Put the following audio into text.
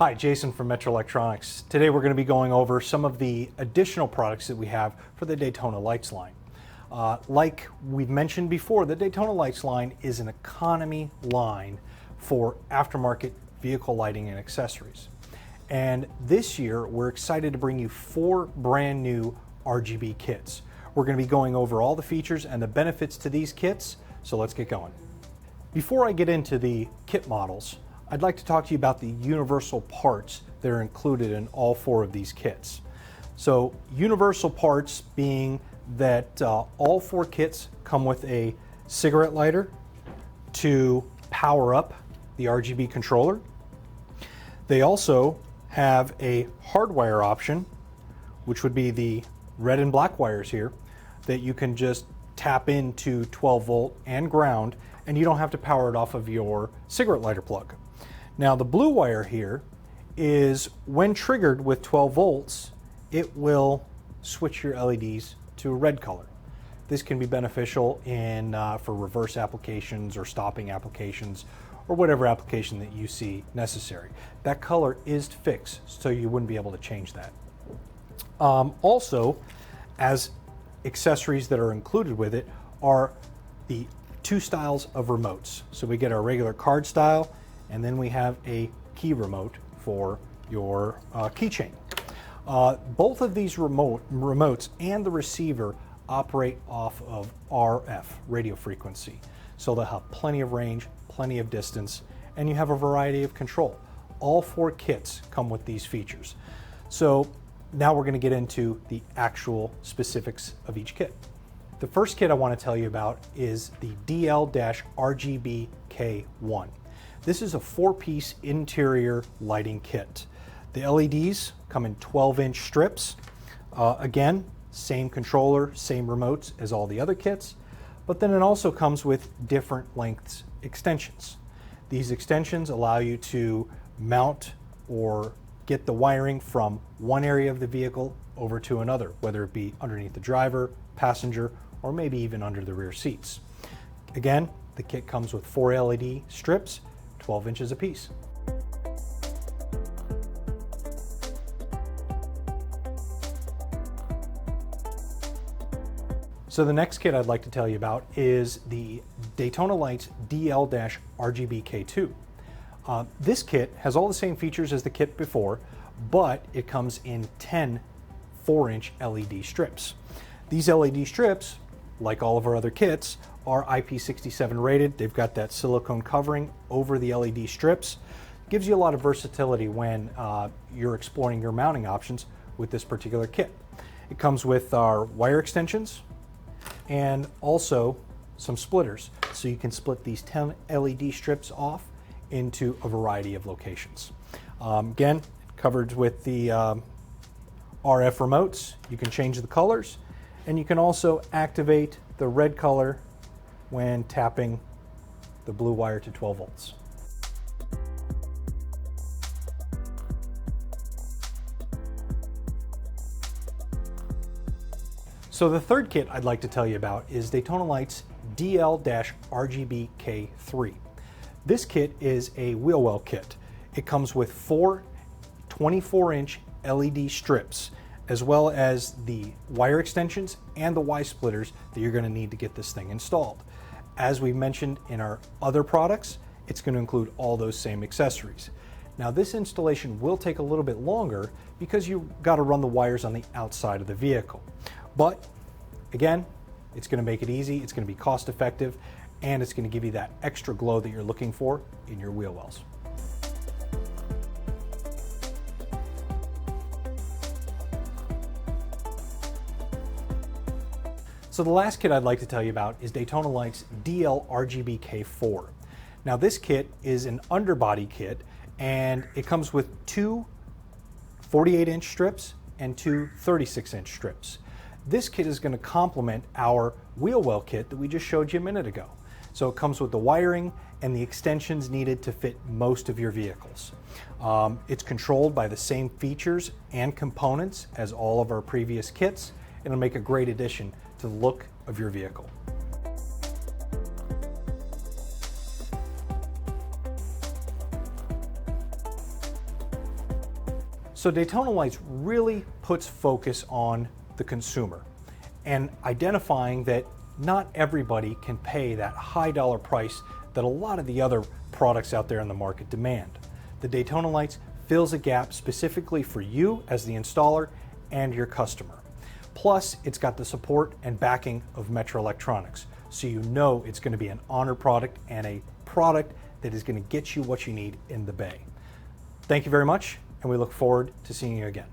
Hi, Jason from Metra Electronics. Today we're going to be going over some of the additional products that we have for the Daytona Lights line. Like we've mentioned before, the Daytona Lights line is an economy line for aftermarket vehicle lighting and accessories. And this year we're excited to bring you 4 brand new RGB kits. We're going to be going over all the features and the benefits to these kits, so let's get going. Before I get into the kit models, I'd like to talk to you about the universal parts that are included in all 4 of these kits. So universal parts being that all 4 kits come with a cigarette lighter to power up the RGB controller. They also have a hardwire option, which would be the red and black wires here, that you can just tap into 12 volt and ground, and you don't have to power it off of your cigarette lighter plug. Now the blue wire here is, when triggered with 12 volts, it will switch your LEDs to a red color. This can be beneficial for reverse applications or stopping applications or whatever application that you see necessary. That color is fixed, so you wouldn't be able to change that. Also, as accessories that are included with it are the 2 styles of remotes. So we get our regular card style, and then we have a key remote for your keychain. Both of these remotes and the receiver operate off of RF, radio frequency. So they'll have plenty of range, plenty of distance, and you have a variety of control. All 4 kits come with these features. So now we're going to get into the actual specifics of each kit. The first kit I want to tell you about is the DL-RGBK1. This is a 4-piece interior lighting kit. The LEDs come in 12-inch strips. Again, same controller, same remotes as all the other kits, but then it also comes with different lengths extensions. These extensions allow you to mount or get the wiring from one area of the vehicle over to another, whether it be underneath the driver, passenger, or maybe even under the rear seats. Again, the kit comes with 4 LED strips, 12 inches apiece. So the next kit I'd like to tell you about is the Daytona Lights DL-RGBK2. This kit has all the same features as the kit before, but it comes in 10 4-inch LED strips. These LED strips, like all of our other kits, are IP67 rated. They've got that silicone covering over the LED strips. Gives you a lot of versatility when you're exploring your mounting options with this particular kit. It comes with our wire extensions and also some splitters, so you can split these 10 LED strips off into a variety of locations. Again, covered with the RF remotes. You can change the colors, and you can also activate the red color when tapping the blue wire to 12 volts. So the third kit I'd like to tell you about is Daytona Lights DL-RGBK3. This kit is a wheel well kit. It comes with 4 24-inch LED strips, as well as the wire extensions and the Y splitters that you're going to need to get this thing installed. As we mentioned in our other products, it's going to include all those same accessories. Now this installation will take a little bit longer because you've got to run the wires on the outside of the vehicle. But again, it's going to make it easy, it's going to be cost effective, and it's going to give you that extra glow that you're looking for in your wheel wells. So the last kit I'd like to tell you about is Daytona Lights DL-RGBK4. Now this kit is an underbody kit, and it comes with 2 48-inch strips and 2 36-inch strips. This kit is going to complement our wheel well kit that we just showed you a minute ago. So it comes with the wiring and the extensions needed to fit most of your vehicles. It's controlled by the same features and components as all of our previous kits. It'll make a great addition to the look of your vehicle. So Daytona Lights really puts focus on the consumer and identifying that not everybody can pay that high dollar price that a lot of the other products out there in the market demand. The Daytona Lights fills a gap specifically for you as the installer and your customer. Plus, it's got the support and backing of Metra Electronics, so you know it's going to be an honor product and a product that is going to get you what you need in the bay. Thank you very much, and we look forward to seeing you again.